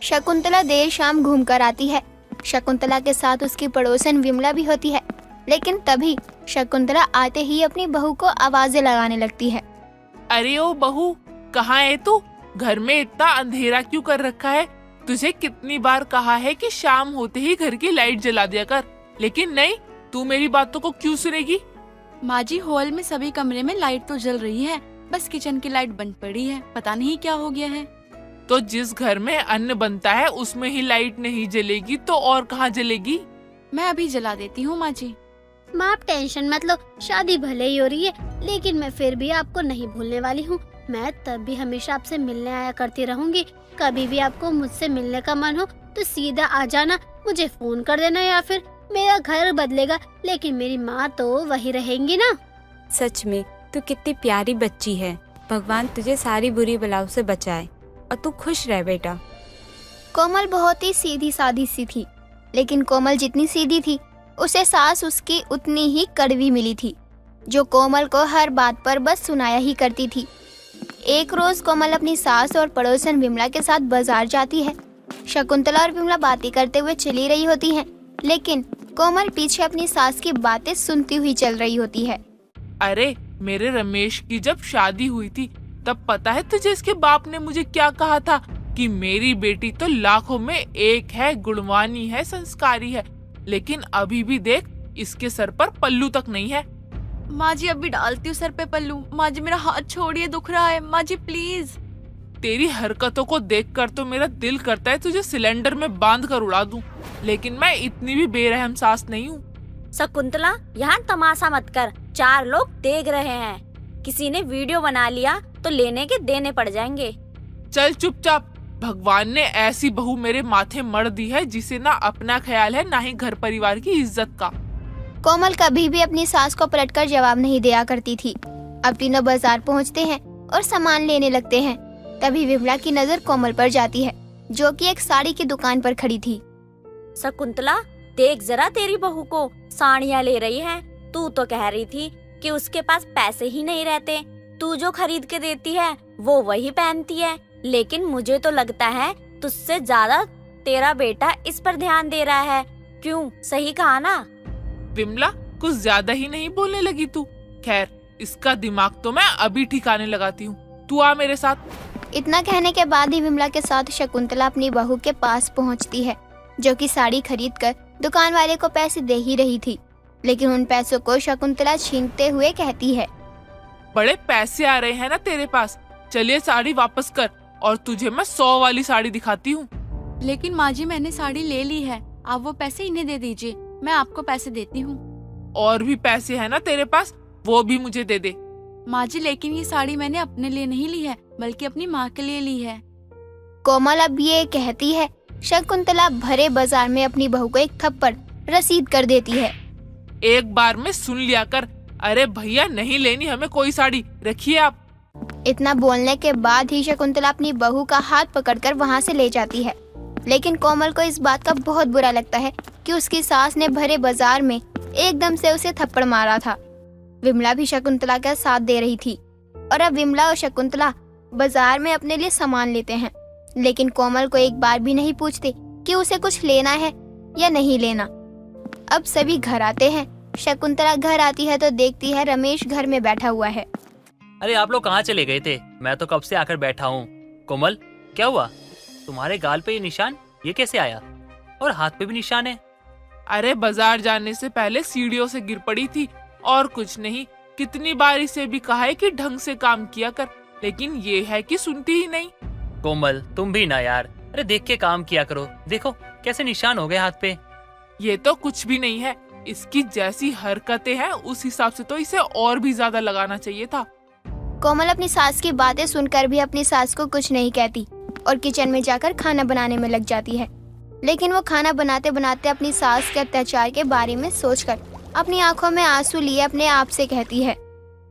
शकुंतला देर शाम घूमकर आती है। शकुंतला के साथ उसकी पड़ोसन विमला भी होती है, लेकिन तभी शकुंतला आते ही अपनी बहू को आवाजें लगाने लगती है। अरे ओ बहू, कहाँ है तू? घर में इतना अंधेरा क्यों कर रखा है? तुझे कितनी बार कहा है कि शाम होते ही घर की लाइट जला दिया कर, लेकिन नहीं, तू मेरी बातों को क्यों सुनेगी? माँ जी, हॉल में सभी कमरे में लाइट तो जल रही है, बस किचन की लाइट बंद पड़ी है, पता नहीं क्या हो गया है। तो जिस घर में अन्न बनता है उसमें ही लाइट नहीं जलेगी तो और कहाँ जलेगी? मैं अभी जला देती हूँ माँ जी। माँ आप टेंशन मत लो, शादी भले ही हो रही है लेकिन मैं फिर भी आपको नहीं भूलने वाली हूँ। मैं तब भी हमेशा आपसे मिलने आया करती रहूंगी। कभी भी आपको मुझसे मिलने का मन हो तो सीधा आ जाना, मुझे फोन कर देना, या फिर मेरा घर बदलेगा लेकिन मेरी माँ तो वही रहेंगी ना। सच में तू कितनी प्यारी बच्ची है। भगवान तुझे सारी बुरी बलाओं से बचाए और तू खुश रह बेटा। कोमल बहुत ही सीधी सादी सी थी, लेकिन कोमल जितनी सीधी थी उसे सास उसकी उतनी ही कड़वी मिली थी, जो कोमल को हर बात पर बस सुनाया ही करती थी। एक रोज कोमल अपनी सास और पड़ोसन विमला के साथ बाजार जाती है। शकुंतला और विमला बातें करते हुए चली रही होती हैं, लेकिन कोमल पीछे अपनी सास की बातें सुनती हुई चल रही होती है। अरे मेरे रमेश की जब शादी हुई थी तब पता है तुझे इसके बाप ने मुझे क्या कहा था कि मेरी बेटी तो लाखों में एक है, गुणवानी है, संस्कारी है, लेकिन अभी भी देख इसके सर पर पल्लू तक नहीं है। माँ जी अभी डालती हूँ सर पे पल्लू। माँ जी मेरा हाथ छोड़िए, दुख रहा है माँ जी प्लीज। तेरी हरकतों को देखकर तो मेरा दिल करता है तुझे सिलेंडर में बांध कर उड़ा दूं, लेकिन मैं इतनी भी बेरहम सास नहीं हूँ। शकुंतला, यहाँ तमाशा मत कर, 4 लोग देख रहे हैं। किसी ने वीडियो बना लिया तो लेने के देने पड़ जाएंगे। चल चुपचाप। भगवान ने ऐसी बहू मेरे माथे मर दी है जिसे ना अपना ख्याल है ना ही घर परिवार की इज्जत का। कोमल कभी भी अपनी सास को पलटकर जवाब नहीं दिया करती थी। अब तीनों बाजार पहुंचते हैं और सामान लेने लगते हैं। तभी विमला की नजर कोमल पर जाती है, जो कि एक साड़ी की दुकान पर खड़ी थी। शकुंतला, देख जरा तेरी बहू को, साड़ियाँ ले रही है। तू तो कह रही थी कि उसके पास पैसे ही नहीं रहते, तू जो खरीद के देती है वो वही पहनती है, लेकिन मुझे तो लगता है तुझसे ज्यादा तेरा बेटा इस पर ध्यान दे रहा है। क्यों, सही कहा ना? विमला, कुछ ज्यादा ही नहीं बोलने लगी तू? खैर, इसका दिमाग तो मैं अभी ठिकाने लगाती हूँ, तू आ मेरे साथ। इतना कहने के बाद ही विमला के साथ शकुंतला अपनी बहू के पास पहुंचती है, जो कि साड़ी खरीदकर दुकान वाले को पैसे दे ही रही थी, लेकिन उन पैसों को शकुंतला छीनते हुए कहती है, बड़े पैसे आ रहे हैं ना तेरे पास, चलिए साड़ी वापस कर और तुझे मैं 100 वाली साड़ी दिखाती हूँ। लेकिन माँ जी मैंने साड़ी ले ली है, आप वो पैसे इन्हें दे दीजिए, मैं आपको पैसे देती हूँ। और भी पैसे है ना तेरे पास, वो भी मुझे दे दे। माँ जी लेकिन ये साड़ी मैंने अपने लिए नहीं ली है, बल्कि अपनी माँ के लिए ली है। कोमल अब ये कहती है। शकुंतला भरे बाजार में अपनी बहू को एक थप्पड़ रसीद कर देती है। एक बार में सुन लिया कर। अरे भैया, नहीं लेनी हमें कोई साड़ी, रखिए आप। इतना बोलने के बाद ही शकुंतला अपनी बहू का हाथ पकड़कर वहाँ से ले जाती है, लेकिन कोमल को इस बात का बहुत बुरा लगता है कि उसकी सास ने भरे बाजार में एकदम से उसे थप्पड़ मारा था। विमला भी शकुंतला का साथ दे रही थी और अब विमला और शकुंतला बाजार में अपने लिए सामान लेते हैं, लेकिन कोमल को एक बार भी नहीं पूछते कि उसे कुछ लेना है या नहीं लेना। अब सभी घर आते हैं। शकुंतला घर आती है तो देखती है रमेश घर में बैठा हुआ है। अरे आप लोग कहाँ चले गए थे? मैं तो कब से आकर बैठा हूँ। कोमल, क्या हुआ? तुम्हारे गाल पे ये निशान ये कैसे आया? और हाथ पे भी निशान है। अरे बाजार जाने से पहले सीढ़ियों से गिर पड़ी थी और कुछ नहीं। कितनी बार इसे भी कहा है कि ढंग से काम किया कर, लेकिन ये है कि सुनती ही नहीं। कोमल, तुम भी ना यार, अरे देख के काम किया करो। देखो कैसे निशान हो गए हाथ पे। ये तो कुछ भी नहीं है, इसकी जैसी हरकतें हैं उस हिसाब से तो इसे और भी ज्यादा लगाना चाहिए था। कोमल अपनी सास की बातें सुनकर भी अपनी सास को कुछ नहीं कहती और किचन में जाकर खाना बनाने में लग जाती है, लेकिन वो खाना बनाते बनाते अपनी सास के अत्याचार के बारे में सोचकर अपनी आंखों में आंसू लिए अपने आप से कहती है,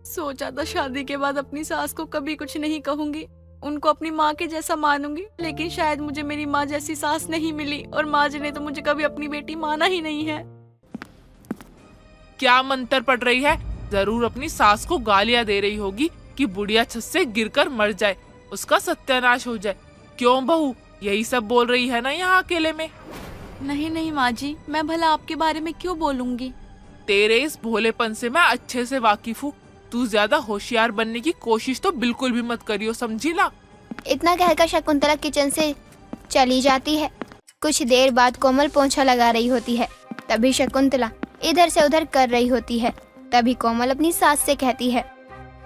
सोचा था शादी के बाद अपनी सास को कभी कुछ नहीं कहूंगी, उनको अपनी माँ के जैसा मानूंगी, लेकिन शायद मुझे मेरी माँ जैसी सास नहीं मिली और माँ जी ने तो मुझे कभी अपनी बेटी माना ही नहीं है। क्या मंतर पड़ रही है? जरूर अपनी सास को गालियां दे रही होगी कि बुढ़िया छत से गिरकर मर जाए, उसका सत्यानाश हो जाए। क्यों बहू, यही सब बोल रही है ना यहाँ अकेले में। नहीं नहीं माँ जी, मैं भला आपके बारे में क्यों बोलूंगी। तेरे इस भोलेपन से मैं अच्छे से वाकिफ हूँ। तू ज्यादा होशियार बनने की कोशिश तो बिल्कुल भी मत करियो, समझी ना। इतना कहकर शकुंतला किचन से चली जाती है। कुछ देर बाद कोमल पोंछा लगा रही होती है। तभी शकुंतला इधर से उधर कर रही होती है। तभी कोमल अपनी सास से कहती है,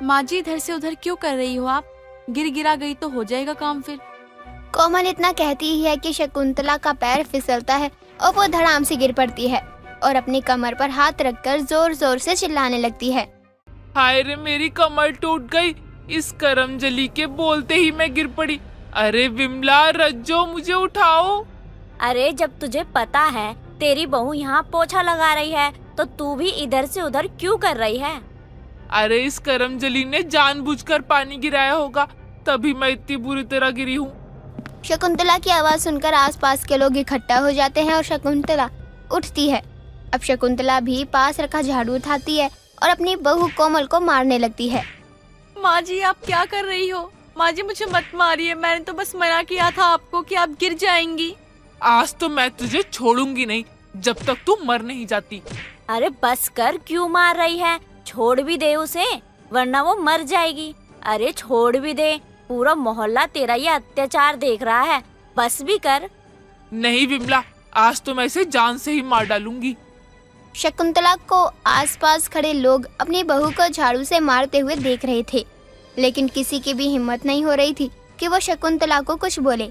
माँ जी इधर से उधर क्यों कर रही हो आप? गिर गिरा गई तो हो जाएगा काम फिर। कोमल इतना कहती ही है कि शकुंतला का पैर फिसलता है और वो धड़ाम से गिर पड़ती है और अपनी कमर पर हाथ रखकर जोर जोर से चिल्लाने लगती है। हाय रे, मेरी कमर टूट गई। इस करमजली के बोलते ही मैं गिर पड़ी। अरे विमला, रज्जो, मुझे उठाओ। अरे जब तुझे पता है तेरी बहू यहाँ पोछा लगा रही है तो तू भी इधर से उधर क्यों कर रही है? अरे इस करमजली ने जानबूझकर पानी गिराया होगा, तभी मैं इतनी बुरी तरह गिरी हूँ। शकुंतला की आवाज सुनकर आसपास के लोग इकट्ठा हो जाते हैं और शकुंतला उठती है। अब शकुंतला भी पास रखा झाड़ू उठाती है और अपनी बहू कोमल को मारने लगती है। माँ जी आप क्या कर रही हो? माँ जी मुझे मत मारिए, मैंने तो बस मना किया था आपको कि आप गिर जाएंगी। आज तो मैं तुझे छोड़ूंगी नहीं जब तक तू मर नहीं जाती। अरे बस कर, क्यों मार रही है? छोड़ भी दे उसे, वरना वो मर जाएगी। अरे छोड़ भी दे, पूरा मोहल्ला तेरा ये अत्याचार देख रहा है। बस भी कर। नहीं विमला, आज तो मैं इसे जान से ही मार डालूंगी। शकुंतला को आसपास खड़े लोग अपनी बहू को झाड़ू से मारते हुए देख रहे थे, लेकिन किसी की भी हिम्मत नहीं हो रही थी कि वो शकुंतला को कुछ बोले।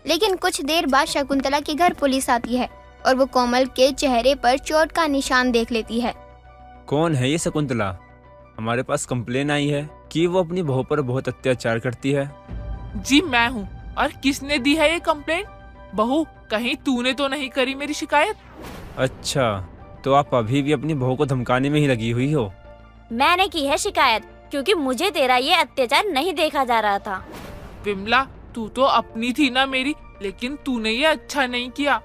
लेकिन कुछ देर बाद शकुंतला के घर पुलिस आती है और वो कोमल के चेहरे पर चोट का निशान देख लेती है। कौन है ये शकुंतला? हमारे पास कंप्लेन आई है कि वो अपनी बहू पर बहुत अत्याचार करती है। जी मैं हूँ। और किसने दी है ये कंप्लेंट? बहू, कहीं तूने तो नहीं करी मेरी शिकायत? अच्छा, तो आप अभी भी अपनी बहू को धमकाने में ही लगी हुई हो? मैंने की है शिकायत क्योंकि मुझे तेरा ये अत्याचार नहीं देखा जा रहा था। विमला, तू तो अपनी थी ना मेरी, लेकिन तूने ये अच्छा नहीं किया।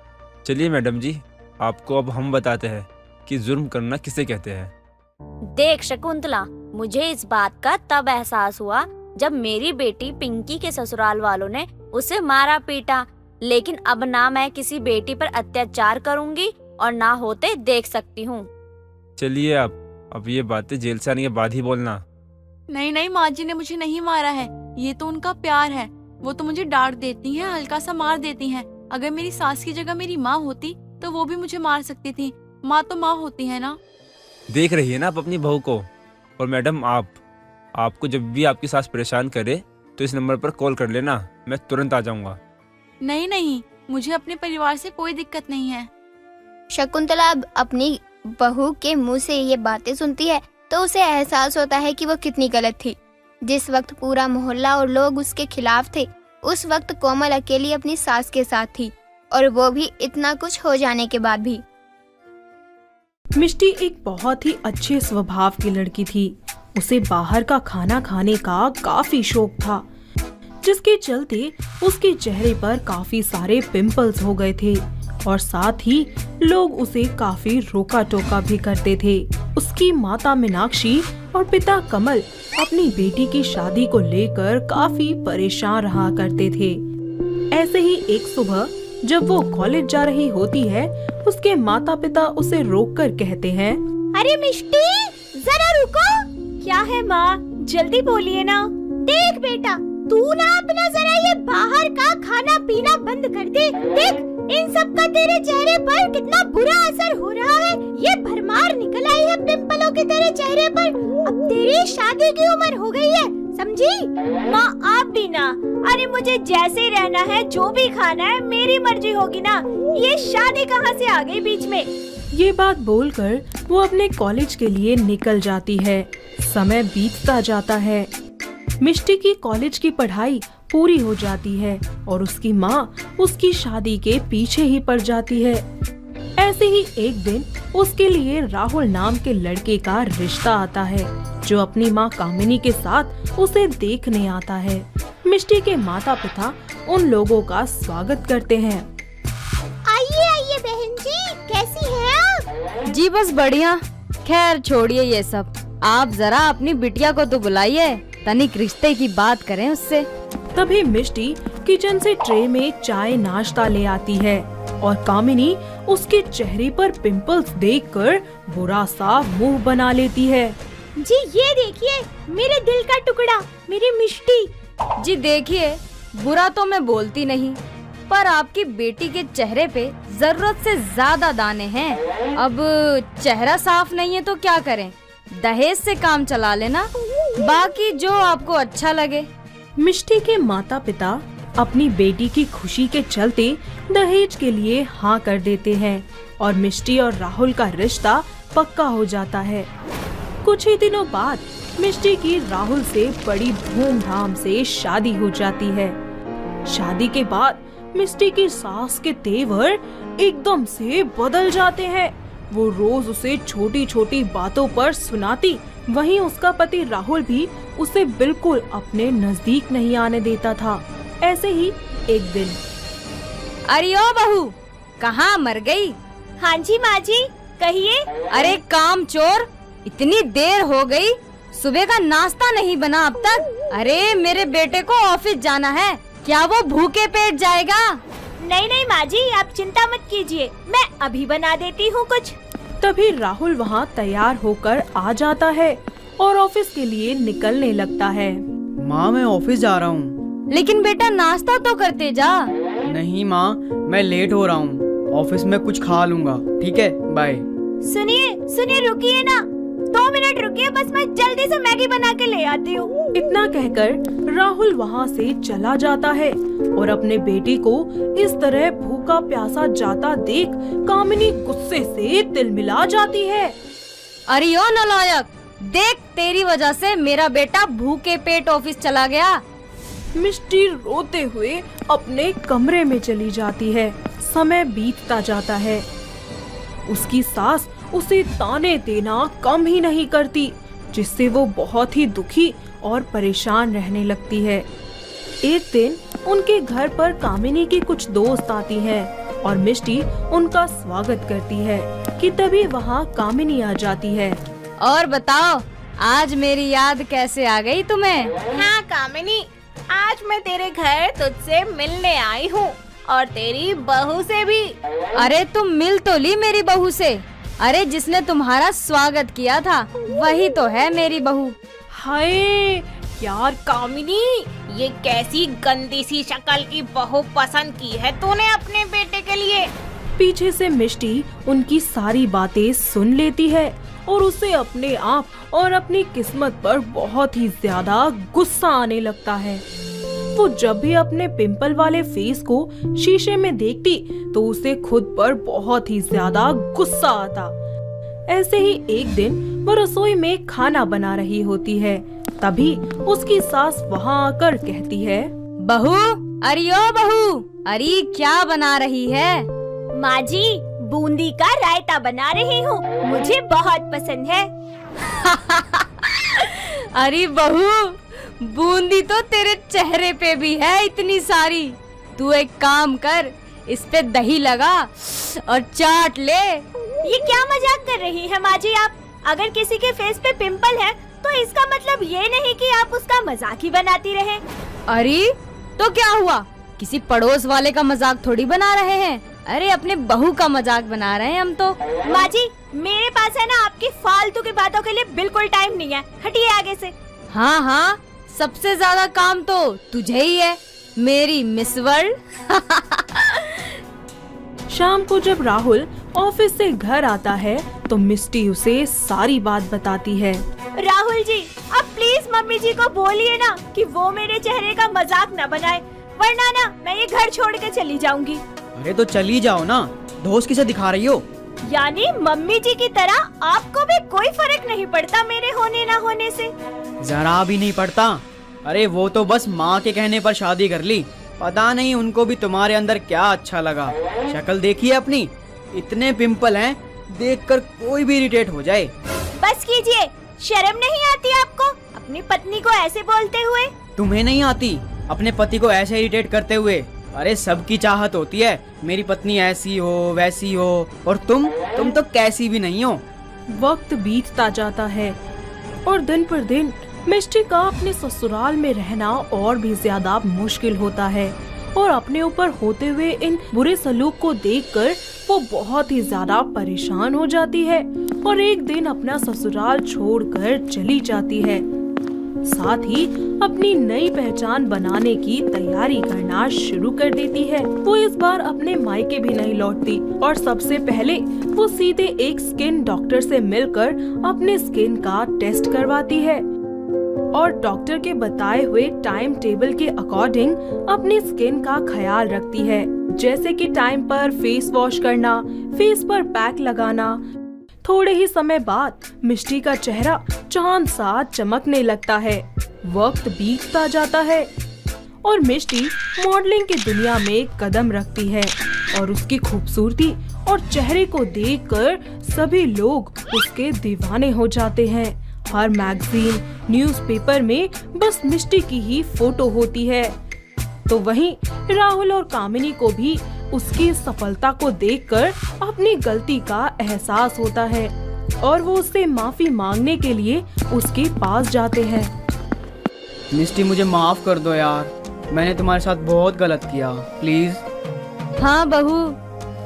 चलिए मैडम जी, आपको अब हम बताते हैं कि जुर्म करना किसे कहते हैं। देख शकुंतला, मुझे इस बात का तब एहसास हुआ जब मेरी बेटी पिंकी के ससुराल वालों ने उसे मारा पीटा। लेकिन अब ना मैं किसी बेटी पर अत्याचार करूंगी और ना होते देख सकती हूँ। चलिए आप अब ये बातें जेल से आने के बाद ही बोलना। नहीं नहीं, माँ जी ने मुझे नहीं मारा है, ये तो उनका प्यार है। वो तो मुझे डांट देती हैं, हल्का सा मार देती हैं। अगर मेरी सास की जगह मेरी माँ होती तो वो भी मुझे मार सकती थी। माँ तो माँ होती है ना। देख रही है ना आप अपनी बहू को। और मैडम, आपको जब भी आपकी सास परेशान करे तो इस नंबर पर कॉल कर लेना, मैं तुरंत आ जाऊंगा। नहीं नहीं, मुझे अपने परिवार से कोई दिक्कत नहीं है। शकुंतला अब अपनी बहू के मुंह से ये बातें सुनती है तो उसे एहसास होता है कि वो कितनी गलत थी। जिस वक्त पूरा मोहल्ला और लोग उसके खिलाफ थे, उस वक्त कोमल अकेली अपनी सास के साथ थी, और वो भी इतना कुछ हो जाने के बाद भी। मिष्टी एक बहुत ही अच्छे स्वभाव की लड़की थी। उसे बाहर का खाना खाने का काफी शौक था, जिसके चलते उसके चेहरे पर काफी सारे पिंपल्स हो गए थे और साथ ही लोग उसे काफी रोका टोका भी करते थे। उसकी माता मीनाक्षी और पिता कमल अपनी बेटी की शादी को लेकर काफी परेशान रहा करते थे। ऐसे ही एक सुबह जब वो कॉलेज जा रही होती है, उसके माता पिता उसे रोककर कहते हैं, अरे मिष्टी, जरा रुको। क्या है माँ, जल्दी बोलिए ना। देख बेटा, तू ना अपना जरा ये बाहर का खाना पीना बंद कर दे। देख, इन सब का तेरे चेहरे पर कितना बुरा असर हो रहा है। ये भरमार निकल आई है पिंपलों की तेरे चेहरे पर। अब तेरी शादी की उम्र हो गई है, समझी? माँ आप भी ना। अरे मुझे जैसे रहना है, जो भी खाना है, मेरी मर्जी होगी ना। ये शादी कहाँ से आ गई बीच में? ये बात बोलकर वो अपने कॉलेज के लिए निकल जाती है। समय बीतता जाता है। मिष्टी की कॉलेज की पढ़ाई पूरी हो जाती है और उसकी माँ उसकी शादी के पीछे ही पड़ जाती है। ऐसे ही एक दिन उसके लिए राहुल नाम के लड़के का रिश्ता आता है, जो अपनी माँ कामिनी के साथ उसे देखने आता है। मिष्टी के माता पिता उन लोगों का स्वागत करते हैं। आइए आइए बहन जी, कैसी हैं आप? जी बस बढ़िया। खैर छोड़िए ये सब, आप जरा अपनी बिटिया को तो बुलाइए, तनिक रिश्ते की बात करें उससे। तभी मिष्टी किचन से ट्रे में चाय नाश्ता ले आती है और कामिनी उसके चेहरे पर पिंपल्स देखकर बुरा सा मुंह बना लेती है। जी ये देखिए मेरे दिल का टुकड़ा, मेरी मिष्टी। जी देखिए, बुरा तो मैं बोलती नहीं, पर आपकी बेटी के चेहरे पे जरूरत से ज्यादा दाने हैं। अब चेहरा साफ नहीं है तो क्या करें, दहेज से काम चला लेना, बाकी जो आपको अच्छा लगे। मिष्टी के माता पिता अपनी बेटी की खुशी के चलते दहेज के लिए हाँ कर देते हैं और मिष्टी और राहुल का रिश्ता पक्का हो जाता है। कुछ ही दिनों बाद मिष्टी की राहुल से बड़ी धूमधाम से शादी हो जाती है। शादी के बाद मिष्टी की सास के तेवर एकदम से बदल जाते हैं। वो रोज उसे छोटी छोटी बातों पर सुनाती, वहीं उसका पति राहुल भी उसे बिल्कुल अपने नजदीक नहीं आने देता था। ऐसे ही एक दिन, अरे ओ बहू, कहाँ मर गई? हाँ जी माँ जी, कहिए। अरे काम चोर, इतनी देर हो गई, सुबह का नाश्ता नहीं बना अब तक। अरे मेरे बेटे को ऑफिस जाना है, क्या वो भूखे पेट जाएगा? नहीं नहीं माँ जी, आप चिंता मत कीजिए, मैं अभी बना देती हूँ कुछ। तभी राहुल वहाँ तैयार होकर आ जाता है और ऑफिस के लिए निकलने लगता है। माँ मैं ऑफिस जा रहा हूँ। लेकिन बेटा नाश्ता तो करते जा। नहीं माँ, मैं लेट हो रहा हूँ, ऑफिस में कुछ खा लूँगा, ठीक है, बाय। सुनिए सुनिए, रुकिए ना, 2 मिनट रुकिए, बस मैं जल्दी से मैगी बना के ले आती हूँ। इतना कहकर राहुल वहाँ से चला जाता है और अपने बेटे को इस तरह भूखा प्यासा जाता देख कामिनी गुस्से से तिलमिला जाती है। अरे ओ नालायक, देख तेरी वजह से मेरा बेटा भूखे पेट ऑफिस चला गया। मिष्टी रोते हुए अपने कमरे में चली जाती है। समय बीतता जाता है। उसकी सास उसे ताने देना कम ही नहीं करती, जिससे वो बहुत ही दुखी और परेशान रहने लगती है। एक दिन उनके घर पर कामिनी की कुछ दोस्त आती हैं और मिष्टी उनका स्वागत करती है कि तभी वहाँ कामिनी आ जाती है। और बताओ, आज मेरी याद कैसे आ गई तुम्हें? हाँ कामिनी, आज मैं तेरे घर तुझसे मिलने आई हूँ और तेरी बहू से भी। अरे तुम मिल तो ली मेरी बहू से। अरे जिसने तुम्हारा स्वागत किया था वही तो है मेरी बहू। हाय यार कामिनी, ये कैसी गंदी सी शक्ल की बहू पसंद की है तूने अपने बेटे के लिए। पीछे से मिष्टी उनकी सारी बातें सुन लेती है और उसे अपने आप और अपनी किस्मत पर बहुत ही ज्यादा गुस्सा आने लगता है। वो जब भी अपने पिंपल वाले फेस को शीशे में देखती तो उसे खुद पर बहुत ही ज्यादा गुस्सा आता। ऐसे ही एक दिन वो रसोई में खाना बना रही होती है। तभी उसकी सास वहाँ आकर कहती है, बहू, अरे ओ बहू, अरे क्या बना रही है? माँ जी, बूंदी का रायता बना रही हूँ, मुझे बहुत पसंद है। अरे बहू, बूंदी तो तेरे चेहरे पे भी है इतनी सारी। तू एक काम कर, इस पे दही लगा और चाट ले। ये क्या मजाक कर रही है माँ जी आप? अगर किसी के फेस पे पिंपल है तो इसका मतलब ये नहीं कि आप उसका मजाक ही बनाती रहे। अरे तो क्या हुआ, किसी पड़ोस वाले का मजाक थोड़ी बना रहे हैं। अरे अपने बहू का मजाक बना रहे हैं हम तो। माँ जी, मेरे पास है ना आपकी फालतू की बातों के लिए बिल्कुल टाइम नहीं है, हटिए आगे से। हाँ हाँ, सबसे ज्यादा काम तो तुझे ही है मेरी मिस वर्ल्ड। शाम को जब राहुल ऑफिस से घर आता है तो मिष्टी उसे सारी बात बताती है। राहुल जी, अब प्लीज मम्मी जी को बोलिए ना कि वो मेरे चेहरे का मजाक न बनाए, वरना ना मैं ये घर छोड़ के चली जाऊंगी। अरे तो चली जाओ ना, दोस्त किसे दिखा रही हो? यानी मम्मी जी की तरह आपको भी कोई फर्क नहीं पड़ता मेरे होने ना होने से? जरा भी नहीं पड़ता। अरे वो तो बस माँ के कहने पर शादी कर ली, पता नहीं उनको भी तुम्हारे अंदर क्या अच्छा लगा। शक्ल देखिए अपनी, इतने पिंपल हैं, देखकर कोई भी इरिटेट हो जाए। बस कीजिए, शर्म नहीं आती आपको अपनी पत्नी को ऐसे बोलते हुए? तुम्हें नहीं आती अपने पति को ऐसे इरिटेट करते हुए? अरे सबकी चाहत होती है मेरी पत्नी ऐसी हो वैसी हो, और तुम तो कैसी भी नहीं हो। वक्त बीतता जाता है और दिन पर दिन मिष्टी का अपने ससुराल में रहना और भी ज्यादा मुश्किल होता है। और अपने ऊपर होते हुए इन बुरे सलूक को देखकर वो बहुत ही ज्यादा परेशान हो जाती है और एक दिन अपना ससुराल छोड़कर चली जाती है। साथ ही अपनी नई पहचान बनाने की तैयारी करना शुरू कर देती है। वो इस बार अपने मायके भी नहीं लौटती और सबसे पहले वो सीधे एक स्किन डॉक्टर से मिलकर अपने स्किन का टेस्ट करवाती है और डॉक्टर के बताए हुए टाइम टेबल के अकॉर्डिंग अपनी स्किन का ख्याल रखती है, जैसे कि टाइम पर फेस वॉश करना, फेस पर पैक लगाना। थोड़े ही समय बाद मिष्टी का चेहरा चांद सा चमकने लगता है। वक्त बीतता जाता है और मिष्टी मॉडलिंग की दुनिया में कदम रखती है और उसकी खूबसूरती और चेहरे को देखकर सभी लोग उसके दीवाने हो जाते हैं। हर मैगजीन, न्यूज़पेपर में बस मिष्टी की ही फोटो होती है। तो वहीं राहुल और कामिनी को भी उसकी सफलता को देखकर अपनी गलती का एहसास होता है और वो उससे माफी मांगने के लिए उसके पास जाते हैं। मिष्टी, मुझे माफ कर दो यार, मैंने तुम्हारे साथ बहुत गलत किया, प्लीज। हाँ बहू,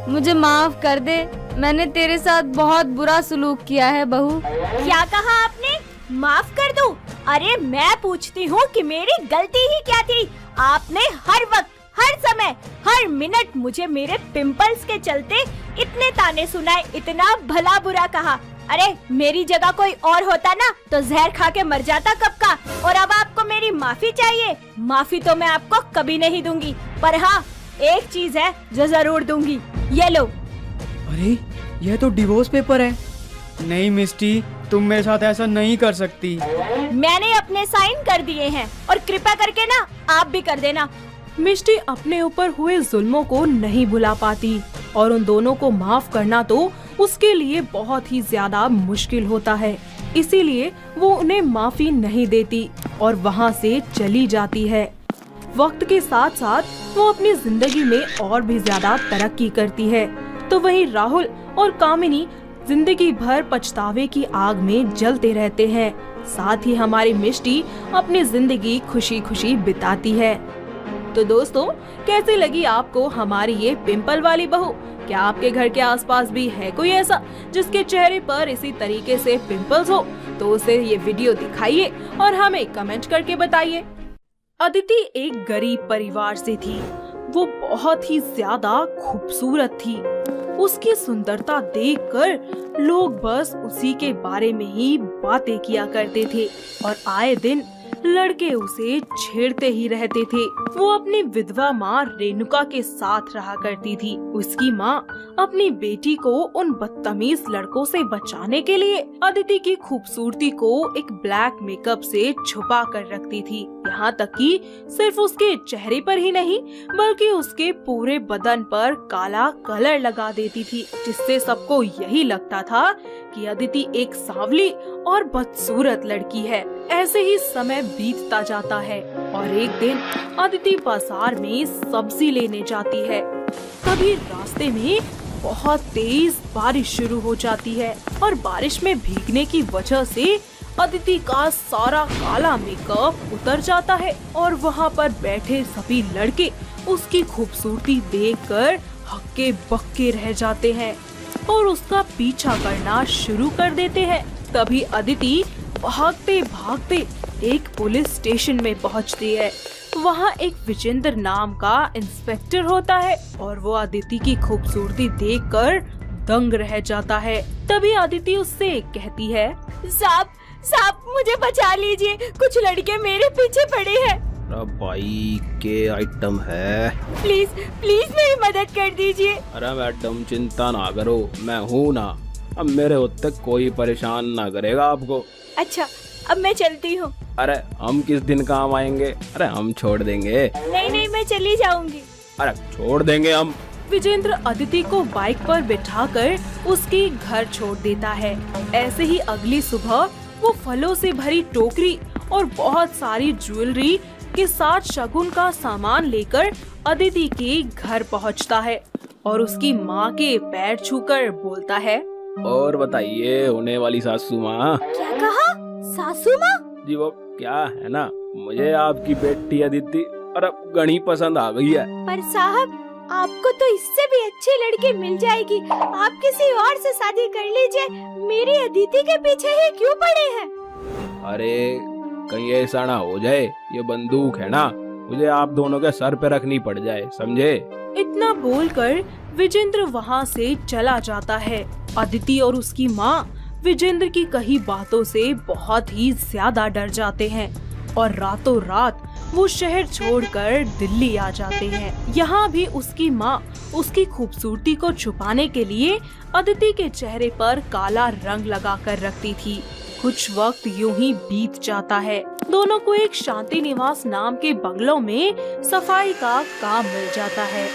मुझे माफ कर दे, मैंने तेरे साथ बहुत बुरा सलूक किया है बहू। क्या कहा आपने? माफ कर दूं? अरे मैं पूछती हूँ कि मेरी गलती ही क्या थी? आपने हर वक्त, हर समय, हर मिनट मुझे मेरे पिंपल्स के चलते इतने ताने सुनाए, इतना भला बुरा कहा। अरे मेरी जगह कोई और होता ना तो जहर खा के मर जाता कब का। और अब आपको मेरी माफी चाहिए? माफी तो मैं आपको कभी नहीं दूंगी, पर हाँ एक चीज है जो जरूर दूंगी, ये लो। अरे यह तो डिवोर्स पेपर है। नहीं मिष्टी, तुम मेरे साथ ऐसा नहीं कर सकती। मैंने अपने साइन कर दिए हैं और कृपया करके ना आप भी कर देना। मिष्टी अपने ऊपर हुए जुल्मों को नहीं भुला पाती और उन दोनों को माफ करना तो उसके लिए बहुत ही ज्यादा मुश्किल होता है। इसीलिए वो उन्हें माफी नहीं देती और वहाँ से चली जाती है। वक्त के साथ साथ वो अपनी जिंदगी में और भी ज्यादा तरक्की करती है। तो वहीं राहुल और कामिनी जिंदगी भर पछतावे की आग में जलते रहते हैं। साथ ही हमारी मिष्टी अपनी जिंदगी खुशी खुशी बिताती है। तो दोस्तों, कैसी लगी आपको हमारी ये पिंपल वाली बहू? क्या आपके घर के आसपास भी है कोई ऐसा जिसके चेहरे पर इसी तरीके से पिंपल्स हो? तो उसे ये वीडियो दिखाइए और हमें कमेंट करके बताइए। अदिति एक गरीब परिवार से थी। वो बहुत ही ज्यादा खूबसूरत थी। उसकी सुंदरता देखकर लोग बस उसी के बारे में ही बातें किया करते थे और आए दिन लड़के उसे छेड़ते ही रहते थे। वो अपनी विधवा माँ रेणुका के साथ रहा करती थी। उसकी माँ अपनी बेटी को उन बदतमीज लड़कों से बचाने के लिए अदिति की खूबसूरती को एक ब्लैक मेकअप से छुपा कर रखती थी। यहाँ तक कि सिर्फ उसके चेहरे पर ही नहीं बल्कि उसके पूरे बदन पर काला कलर लगा देती थी, जिससे सबको यही लगता था कि अदिति एक सांवली और बदसूरत लड़की है। ऐसे ही समय बीतता जाता है और एक दिन अदिति बाजार में सब्जी लेने जाती है। तभी रास्ते में बहुत तेज बारिश शुरू हो जाती है और बारिश में भीगने की वजह से अदिति का सारा काला मेकअप उतर जाता है और वहाँ पर बैठे सभी लड़के उसकी खूबसूरती देखकर हक्के बक्के रह जाते हैं और उसका पीछा करना शुरू कर देते हैं। तभी अदिति भागते भागते एक पुलिस स्टेशन में पहुंचती है। वहाँ एक विजेंद्र नाम का इंस्पेक्टर होता है और वो अदिति की खूबसूरती देखकर दंग रह जाता है। तभी अदिति उससे कहती है, साहब मुझे बचा लीजिए, कुछ लड़के मेरे पीछे पड़े हैं। अरे भाई के आइटम है, प्लीज मेरी मदद कर दीजिए। अरे मैडम चिंता ना करो, मैं हूँ ना, अब मेरे होते कोई परेशान ना करेगा आपको। अच्छा अब मैं चलती हूँ। अरे हम किस दिन काम आएंगे? अरे हम छोड़ देंगे। नहीं मैं चली जाऊंगी। अरे छोड़ देंगे हम। विजेंद्र अदिति को बाइक पर बिठाकर उसके घर छोड़ देता है। ऐसे ही अगली सुबह वो फलों से भरी टोकरी और बहुत सारी ज्वेलरी के साथ शगुन का सामान लेकर अदिति के घर पहुंचता है और उसकी माँ के पैर छूकर बोलता है, और बताइए होने वाली सासू माँ। क्या कहा? सासू माँ? जी वो क्या है ना, मुझे आपकी बेटी अदिति और अब गणी पसंद आ गई है। पर साहब, आपको तो इससे भी अच्छी लड़की मिल जाएगी। आप किसी और से शादी कर लीजिए। मेरी अदिति के पीछे ही क्यों पड़े हैं? अरे कहीं ऐसा ना हो जाए, ये बंदूक है ना, मुझे आप दोनों के सर पे रखनी पड़ जाए, समझे? इतना बोलकर विजेंद्र वहाँ से चला जाता है। अदिति और उसकी माँ विजेंद्र की कही बातों से बहुत ही ज्यादा डर जाते हैं और रातों रात वो शहर छोड़कर दिल्ली आ जाते हैं। यहाँ भी उसकी माँ उसकी खूबसूरती को छुपाने के लिए अदिति के चेहरे पर काला रंग लगा कर रखती थी। कुछ वक्त यूं ही बीत जाता है। दोनों को एक शांति निवास नाम के बंगलों में सफाई का काम मिल जाता है।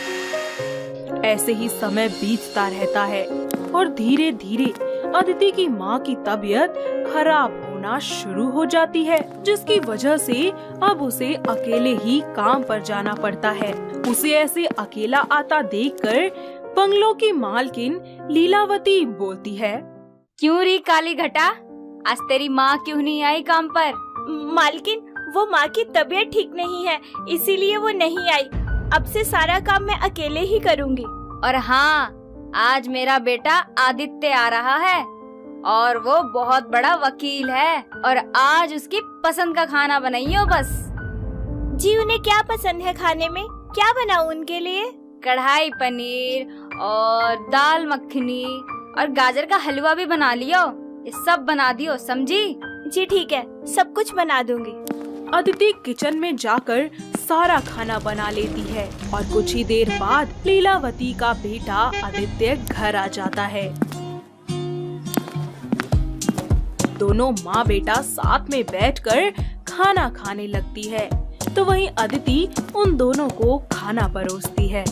ऐसे ही समय बीतता रहता है और धीरे धीरे अदिति की माँ की तबीयत खराब होना शुरू हो जाती है, जिसकी वजह से अब उसे अकेले ही काम पर जाना पड़ता है। उसे ऐसे अकेला आता देखकर बंगलों की मालकिन लीलावती बोलती है, क्यों री काली घटा, आज तेरी माँ क्यों नहीं आई काम पर? मालकिन, वो माँ की तबीयत ठीक नहीं है, इसीलिए वो नहीं आई। अब से सारा काम मैं अकेले ही करूँगी। और हाँ, आज मेरा बेटा आदित्य आ रहा है और वो बहुत बड़ा वकील है और आज उसकी पसंद का खाना बनाइयो बस। जी, उन्हें क्या पसंद है खाने में? क्या बनाऊं उनके लिए? कढ़ाई पनीर और दाल मखनी और गाजर का हलवा भी बना लियो। ये सब बना दियो, समझी? जी ठीक है, सब कुछ बना दूंगी। अदिति किचन में जाकर सारा खाना बना लेती है और कुछ ही देर बाद लीलावती का बेटा आदित्य घर आ जाता है। दोनों माँ बेटा साथ में बैठकर खाना खाने लगती है, तो वहीं अदिति उन दोनों को खाना परोसती है।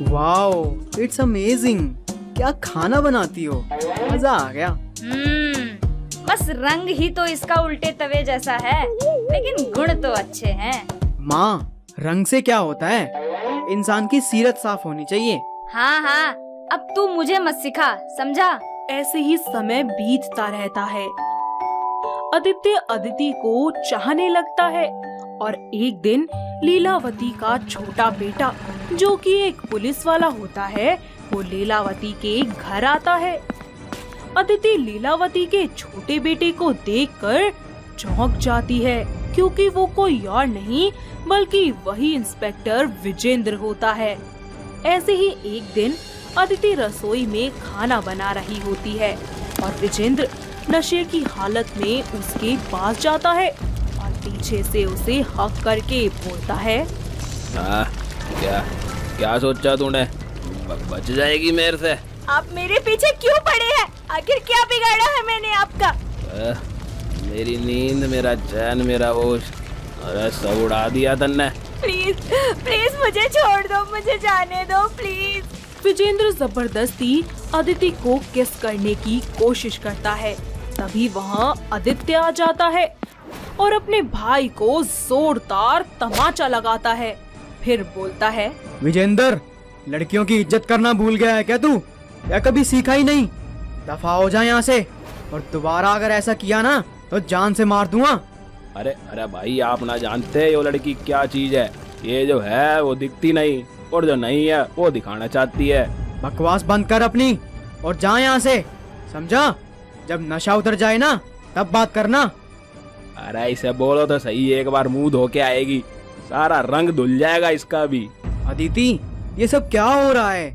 Wow, it's amazing. क्या खाना बनाती हो, मजा आ गया। बस रंग ही तो इसका उल्टे तवे जैसा है, लेकिन गुण तो अच्छे हैं। माँ, रंग से क्या होता है? इंसान की सीरत साफ होनी चाहिए। हाँ हाँ, अब तू मुझे मत सिखा, समझा? ऐसे ही समय बीतता रहता है। आदित्य अदिति को चाहने लगता है और एक दिन लीलावती का छोटा बेटा, जो कि एक पुलिस वाला होता है, वो लीलावती के घर आता है। अदिति लीलावती के छोटे बेटे को देखकर चौंक जाती है, क्योंकि वो कोई और नहीं बल्कि वही इंस्पेक्टर विजेंद्र होता है। ऐसे ही एक दिन अदिति रसोई में खाना बना रही होती है और विजेंद्र नशे की हालत में उसके पास जाता है और पीछे से उसे हक करके बोलता है, क्या सोचा तूने? बच जाएगी मेरे से? आप मेरे पीछे क्यों पड़े हैं? आखिर क्या बिगाड़ा है मैंने आपका? मेरी नींद, मेरा चैन, मेरा होश, अरे सब उड़ा दिया तन्ने। प्लीज प्लीज मुझे छोड़ दो, मुझे जाने दो प्लीज। विजेंद्र जबरदस्ती अदिति को किस करने की कोशिश करता है। तभी वहाँ आदित्य आ जाता है और अपने भाई को जोरदार तमाचा लगाता है। फिर बोलता है, विजेंद्र, लड़कियों की इज्जत करना भूल गया है क्या तू? या कभी सीखा ही नहीं? दफा हो जा यहाँ से, और दोबारा अगर ऐसा किया ना तो जान से मार दूंगा। अरे भाई, आप ना जानते ये लड़की क्या चीज है। ये जो है वो दिखती नहीं, और जो नहीं है वो दिखाना चाहती है। बकवास बंद कर अपनी और जा यहाँ से, समझा? जब नशा उतर जाए ना तब बात करना। अरे इसे बोलो तो सही, एक बार मुंह धो के आएगी, सारा रंग धुल जाएगा इसका भी। अदिति, ये सब क्या हो रहा है?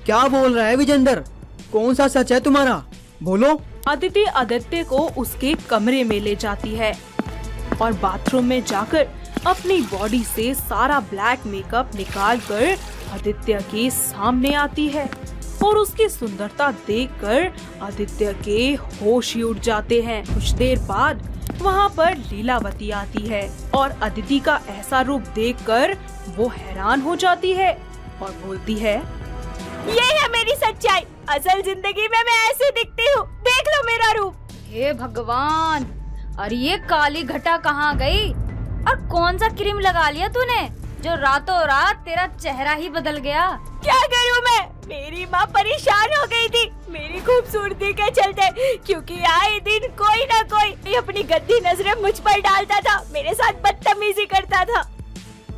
क्या बोल रहा है विजेंद्र? कौन सा सच है तुम्हारा? बोलो। अदिति आदित्य को उसके कमरे में ले जाती है और बाथरूम में जाकर अपनी बॉडी से सारा ब्लैक मेकअप निकालकर आदित्य के सामने आती है और उसकी सुंदरता देखकर आदित्य के होश ही उड़ जाते हैं। कुछ देर बाद वहाँ पर लीलावती आती है और अदिति का ऐसा रूप देखकर वो हैरान हो जाती है और बोलती है, ये है मेरी सच्चाई। असल जिंदगी में मैं ऐसे दिखती हूँ, देख लो मेरा रूप। हे भगवान, अरे ये काली घटा कहाँ गई? और कौन सा क्रीम लगा लिया तूने जो रातों रात तेरा चेहरा ही बदल गया? क्या करूँ मैं? मेरी माँ परेशान हो गई थी मेरी खूबसूरती के चलते, क्योंकि आए दिन कोई ना कोई अपनी गंदी नजरें मुझ पर डालता था, मेरे साथ बदतमीजी करता था।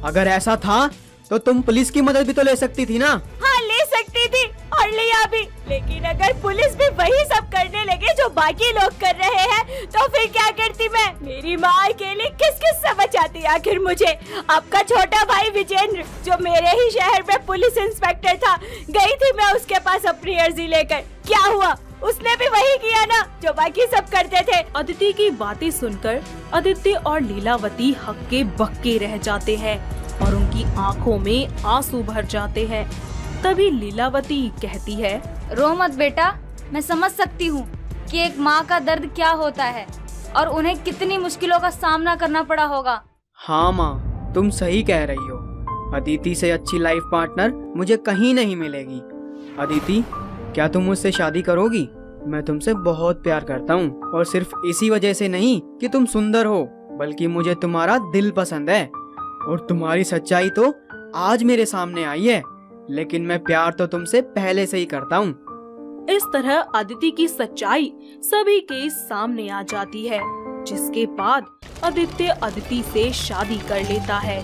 अगर ऐसा था तो तुम पुलिस की मदद भी तो ले सकती थी ना। हाँ, ले सकती थी और लिया भी, लेकिन अगर पुलिस भी वही सब करने लगे जो बाकी लोग कर रहे हैं तो फिर क्या करती मैं? मेरी माँ अकेले किस किस से बचाती आखिर मुझे? आपका छोटा भाई विजेंद्र जो मेरे ही शहर में पुलिस इंस्पेक्टर था, गई थी मैं उसके पास अपनी अर्जी लेकर, क्या हुआ? उसने भी वही किया ना जो बाकी सब करते थे। अदिति की बातें सुनकर आदित्य और लीलावती हक्के बक्के रह जाते हैं और उनकी आंखों में आंसू भर जाते हैं। तभी लीलावती कहती है, रो मत बेटा, मैं समझ सकती हूँ कि एक माँ का दर्द क्या होता है और उन्हें कितनी मुश्किलों का सामना करना पड़ा होगा। हाँ माँ, तुम सही कह रही हो। अदिति से अच्छी लाइफ पार्टनर मुझे कहीं नहीं मिलेगी। अदिति, क्या तुम मुझसे शादी करोगी? मैं तुमसे बहुत प्यार करता हूँ और सिर्फ इसी वजह से नहीं कि तुम सुंदर हो, बल्कि मुझे तुम्हारा दिल पसंद है और तुम्हारी सच्चाई तो आज मेरे सामने आई है, लेकिन मैं प्यार तो तुमसे पहले से ही करता हूँ। इस तरह अदिति की सच्चाई सभी के सामने आ जाती है, जिसके बाद आदित्य अदिति से शादी कर लेता है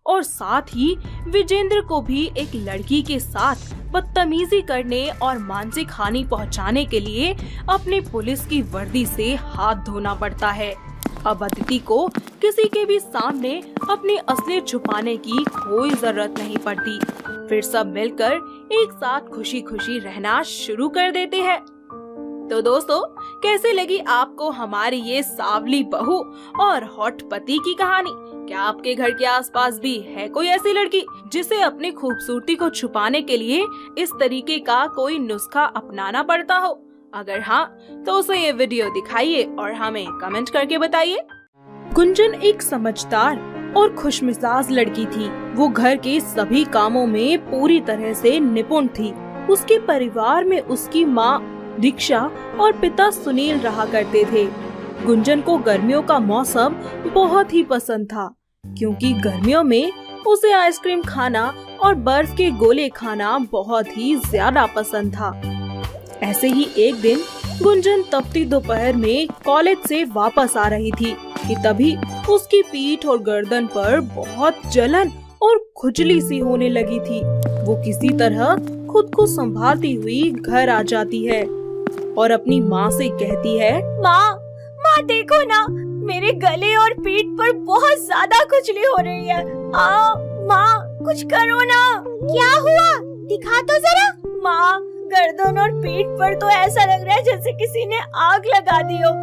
और साथ ही विजेंद्र को भी एक लड़की के साथ बदतमीजी करने और मानसिक हानि पहुंचाने के लिए अपनी पुलिस की वर्दी से हाथ धोना पड़ता है। अब अदिति को किसी के भी सामने अपनी असलियत छुपाने की कोई जरूरत नहीं पड़ती। फिर सब मिलकर एक साथ खुशी खुशी रहना शुरू कर देते हैं। तो दोस्तों, कैसे लगी आपको हमारी ये सावली बहू और हॉट पति की कहानी? क्या आपके घर के आसपास भी है कोई ऐसी लड़की जिसे अपनी खूबसूरती को छुपाने के लिए इस तरीके का कोई नुस्खा अपनाना पड़ता हो? अगर हाँ, तो उसे ये वीडियो दिखाइए और हमें कमेंट करके बताइए। गुंजन एक समझदार और खुशमिजाज लड़की थी। वो घर के सभी कामों में पूरी तरह से निपुण थी। उसके परिवार में उसकी माँ दीक्षा और पिता सुनील रहा करते थे। गुंजन को गर्मियों का मौसम बहुत ही पसंद था, क्योंकि गर्मियों में उसे आइसक्रीम खाना और बर्फ के गोले खाना बहुत ही ज्यादा पसंद था। ऐसे ही एक दिन गुंजन तपती दोपहर में कॉलेज से वापस आ रही थी कि तभी उसकी पीठ और गर्दन पर बहुत जलन और खुजली सी होने लगी थी। वो किसी तरह खुद को संभालती हुई घर आ जाती है और अपनी माँ से कहती है, माँ देखो ना, मेरे गले और पीठ पर बहुत ज्यादा खुजली हो रही है। माँ कुछ करो ना। क्या हुआ? दिखा तो जरा। माँ, गर्दन और पीठ पर तो ऐसा लग रहा है जैसे किसी ने आग लगा दी हो।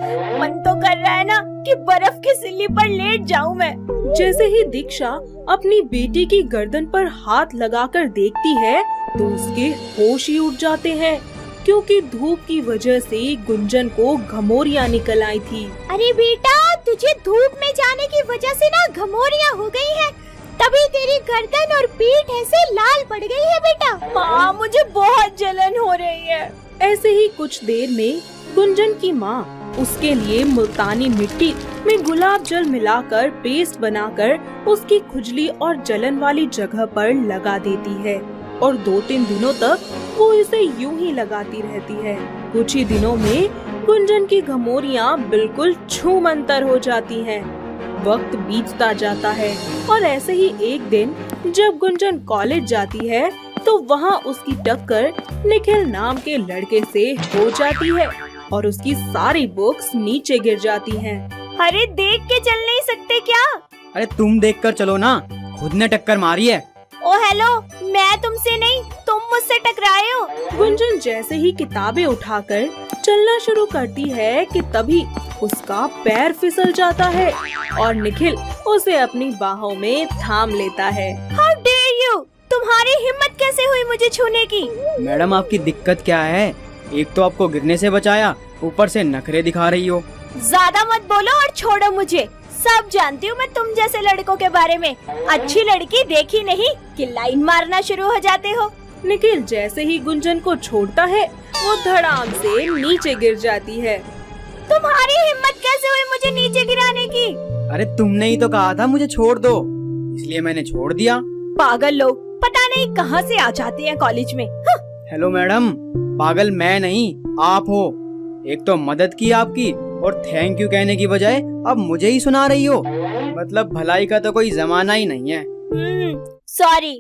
मन तो कर रहा है ना कि बर्फ की सिल्ली पर लेट जाऊं मैं। जैसे ही दीक्षा अपनी बेटी की गर्दन पर हाथ लगाकर देखती है तो उसके होश ही उड़ जाते हैं, क्योंकि धूप की वजह से गुंजन को घमौरियाँ निकल आई थी। अरे बेटा, तुझे धूप में जाने की वजह से ना घमौरियाँ हो गई है, तभी तेरी गर्दन और पीठ ऐसे लाल पड़ गई है बेटा। माँ, मुझे बहुत जलन हो रही है। ऐसे ही कुछ देर में गुंजन की माँ उसके लिए मुल्तानी मिट्टी में गुलाब जल मिलाकर पेस्ट बनाकर उसकी खुजली और जलन वाली जगह पर लगा देती है और 2-3 दिनों तक वो इसे यूं ही लगाती रहती है। कुछ ही दिनों में गुंजन की घमौरियाँ बिल्कुल छूमंतर हो जाती हैं। वक्त बीतता जाता है और ऐसे ही एक दिन जब गुंजन कॉलेज जाती है तो वहाँ उसकी टक्कर निखिल नाम के लड़के से हो जाती है और उसकी सारी बुक्स नीचे गिर जाती हैं। अरे देख के चल नहीं सकते क्या? अरे तुम देखकर चलो ना, खुद ने टक्कर मारी है। ओ हेलो, मैं तुमसे नहीं, तुम मुझसे टकराए हो। गुंजन जैसे ही किताबें उठाकर चलना शुरू करती है कि तभी उसका पैर फिसल जाता है और निखिल उसे अपनी बाहों में थाम लेता है। How dare you! तुम्हारी हिम्मत कैसे हुई मुझे छूने की? मैडम, आपकी दिक्कत क्या है? एक तो आपको गिरने से बचाया, ऊपर से नखरे दिखा रही हो। ज्यादा मत बोलो और छोड़ो मुझे। सब जानती हूँ मैं तुम जैसे लड़कों के बारे में। अच्छी लड़की देखी नहीं कि लाइन मारना शुरू हो जाते हो। निखिल जैसे ही गुंजन को छोड़ता है वो धड़ाम से नीचे गिर जाती है। तुम्हारी हिम्मत कैसे हुई मुझे नीचे गिराने की? अरे तुमने ही तो कहा था मुझे छोड़ दो, इसलिए मैंने छोड़ दिया। पागल लोग पता नहीं कहाँ से आ जाते हैं कॉलेज में। हेलो मैडम, पागल मैं नहीं आप हो। एक तो मदद की आपकी और थैंक यू कहने की बजाय अब मुझे ही सुना रही हो। मतलब भलाई का तो कोई जमाना ही नहीं है। Sorry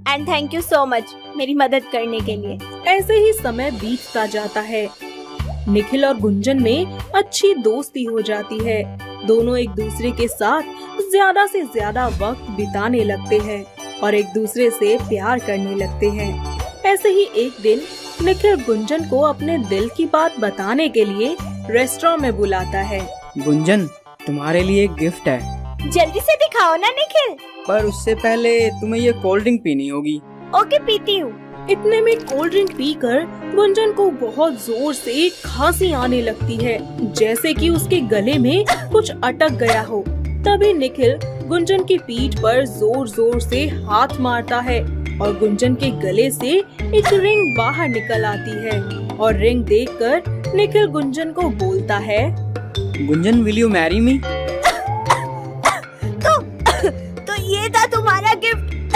and thank you so much मेरी मदद करने के लिए। ऐसे ही समय बीतता जाता है। निखिल और गुंजन में अच्छी दोस्ती हो जाती है। दोनों एक दूसरे के साथ ज्यादा से ज्यादा वक्त बिताने लगते हैं और एक दूसरे से प्यार करने लगते हैं। ऐसे ही एक दिन निखिल गुंजन को अपने दिल की बात बताने के लिए रेस्टोरेंट में बुलाता है। गुंजन, तुम्हारे लिए एक गिफ्ट है। जल्दी से दिखाओ ना निखिल। पर उससे पहले तुम्हें ये कोल्ड ड्रिंक पीनी होगी। ओके, पीती हूँ। इतने में कोल्ड ड्रिंक पीकर गुंजन को बहुत जोर से खांसी आने लगती है, जैसे कि उसके गले में कुछ अटक गया हो। तभी निखिल गुंजन की पीठ पर जोर जोर से हाथ मारता है और गुंजन के गले से एक रिंग बाहर निकल आती है और रिंग देखकर निखिल गुंजन को बोलता है, Gunjan, will you marry me? तो ये था तुम्हारा गिफ्ट।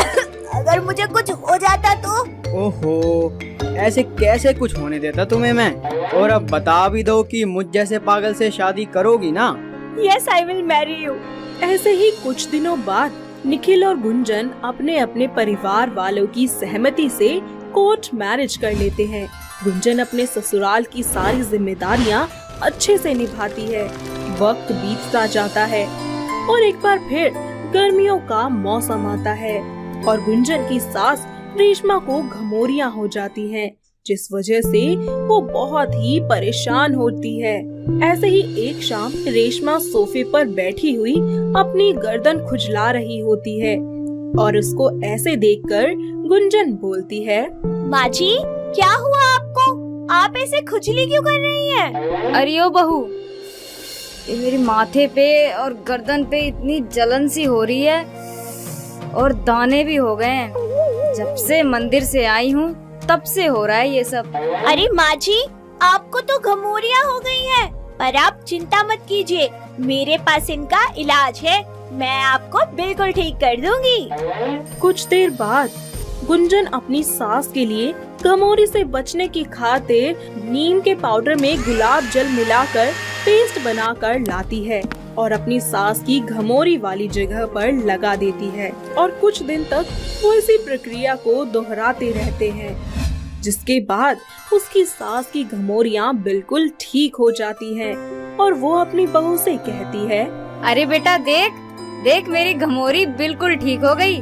अगर मुझे कुछ हो जाता तो? ओहो, ऐसे कैसे कुछ होने देता तुम्हें मैं। और अब बता भी दो कि मुझ जैसे पागल से शादी करोगी ना? Yes, I will marry you. ऐसे ही कुछ दिनों बाद निखिल और गुंजन अपने अपने परिवार वालों की सहमति से कोर्ट मैरिज कर लेते हैं। गुंजन अपने ससुराल की सारी जिम्मेदारियां अच्छे से निभाती है। वक्त बीतता जाता है और एक बार फिर गर्मियों का मौसम आता है और गुंजन की सास रेशमा को घमौरियां हो जाती हैं, जिस वजह से वो बहुत ही परेशान होती है। ऐसे ही एक शाम रेशमा सोफे पर बैठी हुई अपनी गर्दन खुजला रही होती है और उसको ऐसे देखकर गुंजन बोलती है, माँ जी, क्या हुआ आपको? आप ऐसे खुजली क्यों कर रही हैं? अरे ओ बहू, ये मेरे माथे पे और गर्दन पे इतनी जलन सी हो रही है और दाने भी हो गए हैं। जब से मंदिर से आई हूँ तब से हो रहा है ये सब। अरे माँ जी, आपको तो घमौरियाँ हो गई हैं, पर आप चिंता मत कीजिए, मेरे पास इनका इलाज है। मैं आपको बिल्कुल ठीक कर दूंगी। कुछ देर बाद गुंजन अपनी सास के लिए घमौरी से बचने की खातिर नीम के पाउडर में गुलाब जल मिलाकर पेस्ट बनाकर लाती है और अपनी सास की घमौरी वाली जगह पर लगा देती है और कुछ दिन तक वो इसी प्रक्रिया को दोहराते रहते हैं, जिसके बाद उसकी सास की घमौरियाँ बिल्कुल ठीक हो जाती हैं और वो अपनी बहू से कहती है, अरे बेटा देख देख, मेरी घमौरी बिल्कुल ठीक हो गई।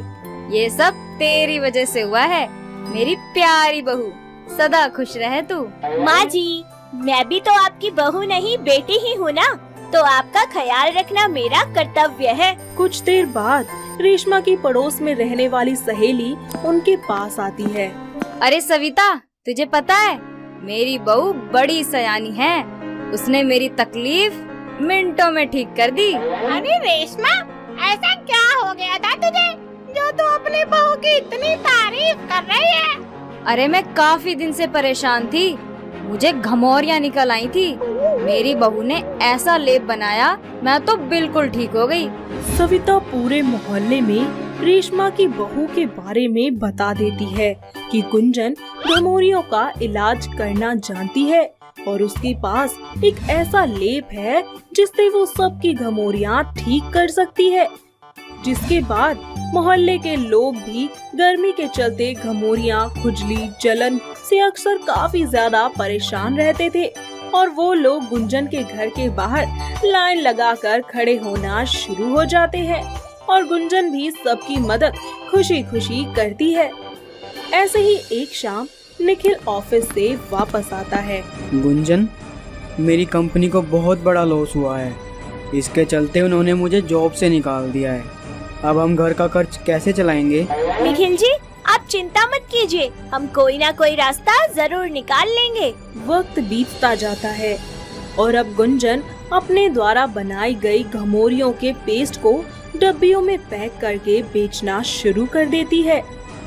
ये सब तेरी वजह से हुआ है, मेरी प्यारी बहू। सदा खुश रहे तू। माँ जी, मैं भी तो आपकी बहू नहीं बेटी ही हूँ ना, तो आपका ख्याल रखना मेरा कर्तव्य है। कुछ देर बाद रेशमा की पड़ोस में रहने वाली सहेली उनके पास आती है। अरे सविता, तुझे पता है मेरी बहू बड़ी सयानी है, उसने मेरी तकलीफ मिनटों में ठीक कर दी। अरे रेशमा, ऐसा क्या हो गया था तुझे जो तू अपनी बहू की इतनी तारीफ कर रही है? अरे मैं काफी दिन से परेशान थी, मुझे घमौरियाँ निकल आई थी। मेरी बहू ने ऐसा लेप बनाया, मैं तो बिल्कुल ठीक हो गई। सविता पूरे मोहल्ले में रेशमा की बहू के बारे में बता देती है कि गुंजन घमौरियों का इलाज करना जानती है और उसके पास एक ऐसा लेप है जिससे वो सबकी घमौरियाँ ठीक कर सकती है। जिसके बाद मोहल्ले के लोग भी गर्मी के चलते घमौरियाँ, खुजली, जलन से अक्सर काफी ज्यादा परेशान रहते थे और वो लोग गुंजन के घर के बाहर लाइन लगाकर खड़े होना शुरू हो जाते हैं और गुंजन भी सबकी मदद खुशी खुशी करती है। ऐसे ही एक शाम निखिल ऑफिस से वापस आता है। गुंजन, मेरी कंपनी को बहुत बड़ा लॉस हुआ है, इसके चलते उन्होंने मुझे जॉब से निकाल दिया है। अब हम घर का खर्च कैसे चलाएंगे? निखिल जी, आप चिंता मत कीजिए, हम कोई ना कोई रास्ता जरूर निकाल लेंगे। वक्त बीतता जाता है और अब गुंजन अपने द्वारा बनाई गई घमौरियों के पेस्ट को डब्बियों में पैक करके बेचना शुरू कर देती है।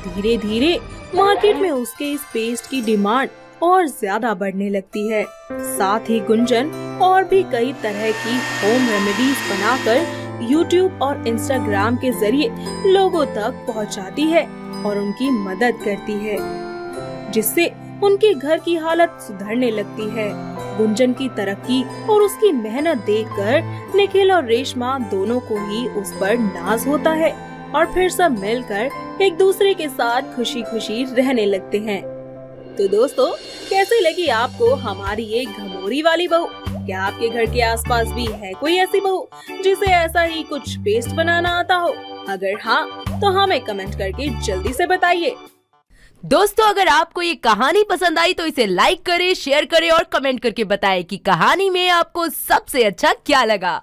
धीरे धीरे मार्केट में उसके इस पेस्ट की डिमांड और ज्यादा बढ़ने लगती है। साथ ही गुंजन और भी कई तरह की होम रेमेडीज बनाकर YouTube और Instagram के जरिए लोगों तक पहुंचाती है और उनकी मदद करती है, जिससे उनके घर की हालत सुधरने लगती है। गुंजन की तरक्की और उसकी मेहनत देखकर निखिल और रेशमा दोनों को ही उस पर नाज होता है और फिर सब मिलकर एक दूसरे के साथ खुशी खुशी रहने लगते हैं। तो दोस्तों, कैसी लगी आपको हमारी ये घमोरी वाली बहू? क्या आपके घर के आसपास भी है कोई ऐसी बहू जिसे ऐसा ही कुछ पेस्ट बनाना आता हो? अगर हाँ, तो हमें कमेंट करके जल्दी से बताइए। दोस्तों, अगर आपको ये कहानी पसंद आई तो इसे लाइक करें, शेयर करें और कमेंट करके बताएं कि कहानी में आपको सबसे अच्छा क्या लगा।